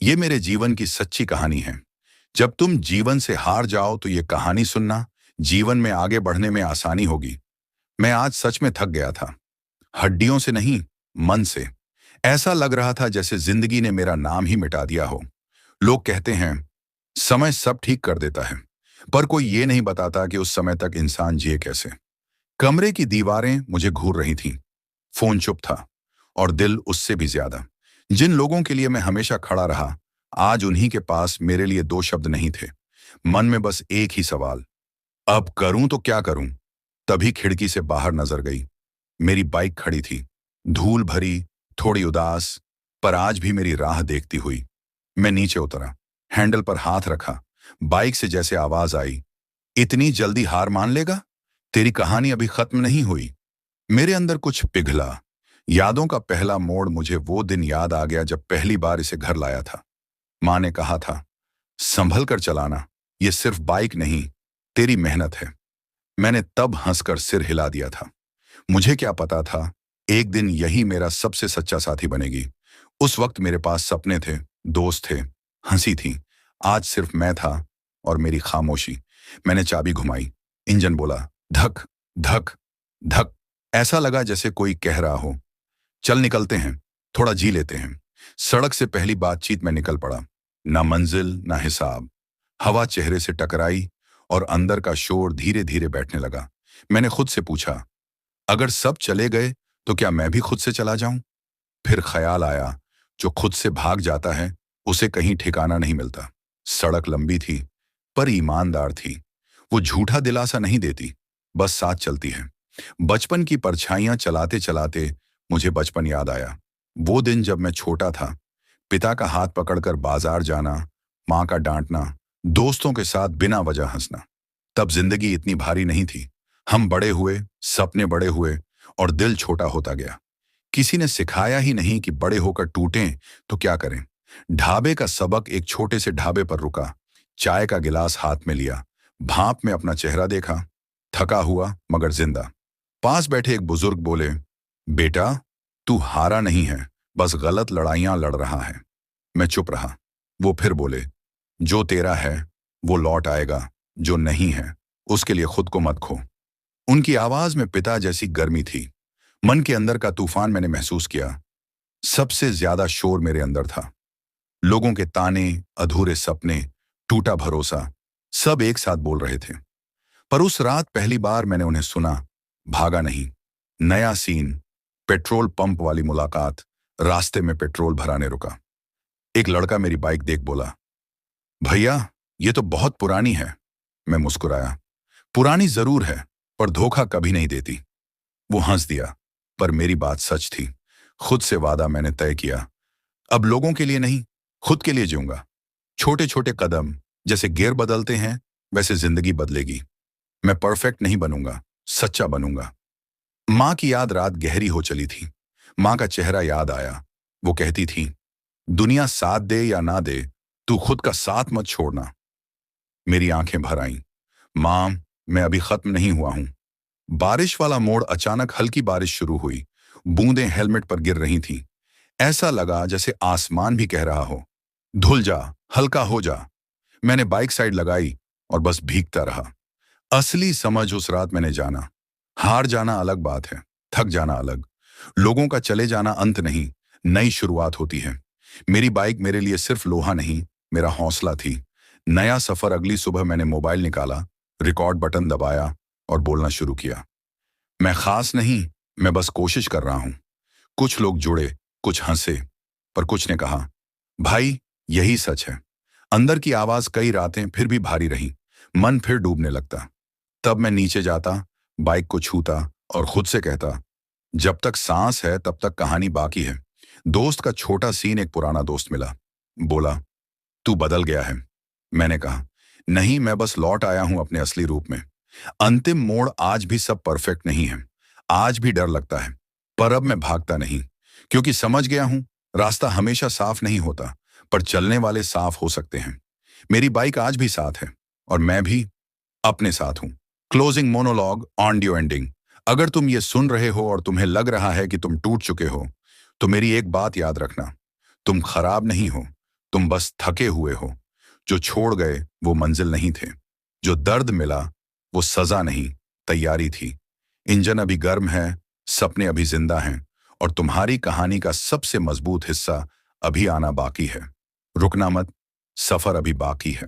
ये मेरे जीवन की सच्ची कहानी है। जब तुम जीवन से हार जाओ तो ये कहानी सुनना, जीवन में आगे बढ़ने में आसानी होगी। मैं आज सच में थक गया था। हड्डियों से नहीं, मन से। ऐसा लग रहा था जैसे जिंदगी ने मेरा नाम ही मिटा दिया हो। लोग कहते हैं समय सब ठीक कर देता है, पर कोई ये नहीं बताता कि उस समय तक इंसान जिए कैसे। कमरे की दीवारें मुझे घूर रही थीं, फोन चुप था, और दिल उससे भी ज्यादा। जिन लोगों के लिए मैं हमेशा खड़ा रहा, आज उन्हीं के पास मेरे लिए दो शब्द नहीं थे। मन में बस एक ही सवाल, अब करूं तो क्या करूं। तभी खिड़की से बाहर नजर गई। मेरी बाइक खड़ी थी, धूल भरी, थोड़ी उदास, पर आज भी मेरी राह देखती हुई। मैं नीचे उतरा, हैंडल पर हाथ रखा। बाइक से जैसे आवाज आई, इतनी जल्दी हार मान लेगा? तेरी कहानी अभी खत्म नहीं हुई। मेरे अंदर कुछ पिघला। यादों का पहला मोड़ मुझे वो दिन याद आ गया जब पहली बार इसे घर लाया था। माँ ने कहा था, संभल कर चलाना, ये सिर्फ बाइक नहीं, तेरी मेहनत है। मैंने तब हंसकर सिर हिला दिया था। मुझे क्या पता था, एक दिन यही मेरा सबसे सच्चा साथी बनेगी। उस वक्त मेरे पास सपने थे, दोस्त थे, हंसी थी। आज सिर्फ मैं था और मेरी खामोशी। मैंने चाबी घुमाई, इंजन बोला, धक धक धक। ऐसा लगा जैसे कोई कह रहा हो, चल निकलते हैं, थोड़ा जी लेते हैं। सड़क से पहली बातचीत में निकल पड़ा। ना मंजिल ना हिसाब। हवा चेहरे से टकराई और अंदर का शोर धीरे धीरे बैठने लगा। मैंने खुद से पूछा, अगर सब चले गए तो क्या मैं भी खुद से चला जाऊं? फिर ख्याल आया, जो खुद से भाग जाता है उसे कहीं ठिकाना नहीं मिलता। सड़क लंबी थी, पर ईमानदार थी। वो झूठा दिलासा नहीं देती, बस साथ चलती है। बचपन की परछाइयां चलाते चलाते मुझे बचपन याद आया। वो दिन जब मैं छोटा था, पिता का हाथ पकड़कर बाजार जाना, माँ का डांटना, दोस्तों के साथ बिना वजह हंसना। तब जिंदगी इतनी भारी नहीं थी। हम बड़े हुए, सपने बड़े हुए, और दिल छोटा होता गया। किसी ने सिखाया ही नहीं कि बड़े होकर टूटें तो क्या करें। ढाबे का सबक एक छोटे से ढाबे पर रुका। चाय का गिलास हाथ में लिया, भाप में अपना चेहरा देखा, थका हुआ मगर जिंदा। पास बैठे एक बुजुर्ग बोले, बेटा, तू हारा नहीं है, बस गलत लड़ाइयां लड़ रहा है। मैं चुप रहा। वो फिर बोले, जो तेरा है वो लौट आएगा, जो नहीं है उसके लिए खुद को मत खो। उनकी आवाज में पिता जैसी गर्मी थी। मन के अंदर का तूफान मैंने महसूस किया। सबसे ज्यादा शोर मेरे अंदर था। लोगों के ताने, अधूरे सपने, टूटा भरोसा, सब एक साथ बोल रहे थे। पर उस रात पहली बार मैंने उन्हें सुना। भागा नहीं। नया सीन, पेट्रोल पंप वाली मुलाकात। रास्ते में पेट्रोल भराने रुका। एक लड़का मेरी बाइक देख बोला, भैया, ये तो बहुत पुरानी है। मैं मुस्कुराया। पुरानी जरूर है, पर धोखा कभी नहीं देती। वो हंस दिया, पर मेरी बात सच थी। खुद से वादा मैंने तय किया, अब लोगों के लिए नहीं, खुद के लिए जीऊंगा। छोटे छोटे कदम, जैसे गियर बदलते हैं वैसे जिंदगी बदलेगी। मैं परफेक्ट नहीं बनूंगा, सच्चा बनूंगा। माँ की याद रात गहरी हो चली थी। माँ का चेहरा याद आया। वो कहती थी, दुनिया साथ दे या ना दे, तू खुद का साथ मत छोड़ना। मेरी आंखें भर आईं। माँ, मैं अभी खत्म नहीं हुआ हूं। बारिश वाला मोड़, अचानक हल्की बारिश शुरू हुई। बूंदें हेलमेट पर गिर रही थीं। ऐसा लगा जैसे आसमान भी कह रहा हो, धुल जा, हल्का हो जा। मैंने बाइक साइड लगाई और बस भीगता रहा। असली समझ उस रात मैंने जाना, हार जाना अलग बात है, थक जाना अलग। लोगों का चले जाना अंत नहीं, नई शुरुआत होती है। मेरी बाइक मेरे लिए सिर्फ लोहा नहीं, मेरा हौसला थी। नया सफर। अगली सुबह मैंने मोबाइल निकाला, रिकॉर्ड बटन दबाया और बोलना शुरू किया। मैं खास नहीं, मैं बस कोशिश कर रहा हूं। कुछ लोग जुड़े, कुछ हंसे, पर कुछ ने कहा, भाई, यही सच है। अंदर की आवाज कई रातें फिर भी भारी रही। मन फिर डूबने लगता। तब मैं नीचे जाता, बाइक को छूता और खुद से कहता, जब तक सांस है तब तक कहानी बाकी है। दोस्त का छोटा सीन। एक पुराना दोस्त मिला, बोला, तू बदल गया है। मैंने कहा, नहीं, मैं बस लौट आया हूं अपने असली रूप में। अंतिम मोड़। आज भी सब परफेक्ट नहीं है, आज भी डर लगता है, पर अब मैं भागता नहीं, क्योंकि समझ गया हूं, रास्ता हमेशा साफ नहीं होता, पर चलने वाले साफ हो सकते हैं। मेरी बाइक आज भी साथ है और मैं भी अपने साथ हूं। Closing monologue, audio ending. अगर तुम ये सुन रहे हो और तुम्हें लग रहा है कि तुम टूट चुके हो, तो मेरी एक बात याद रखना, तुम खराब नहीं हो, तुम बस थके हुए हो। जो छोड़ गए वो मंजिल नहीं थे। जो दर्द मिला वो सजा नहीं, तैयारी थी। इंजन अभी गर्म है, सपने अभी जिंदा हैं, और तुम्हारी कहानी का सबसे मजबूत हिस्सा अभी आना बाकी है। रुकना मत, सफर अभी बाकी है।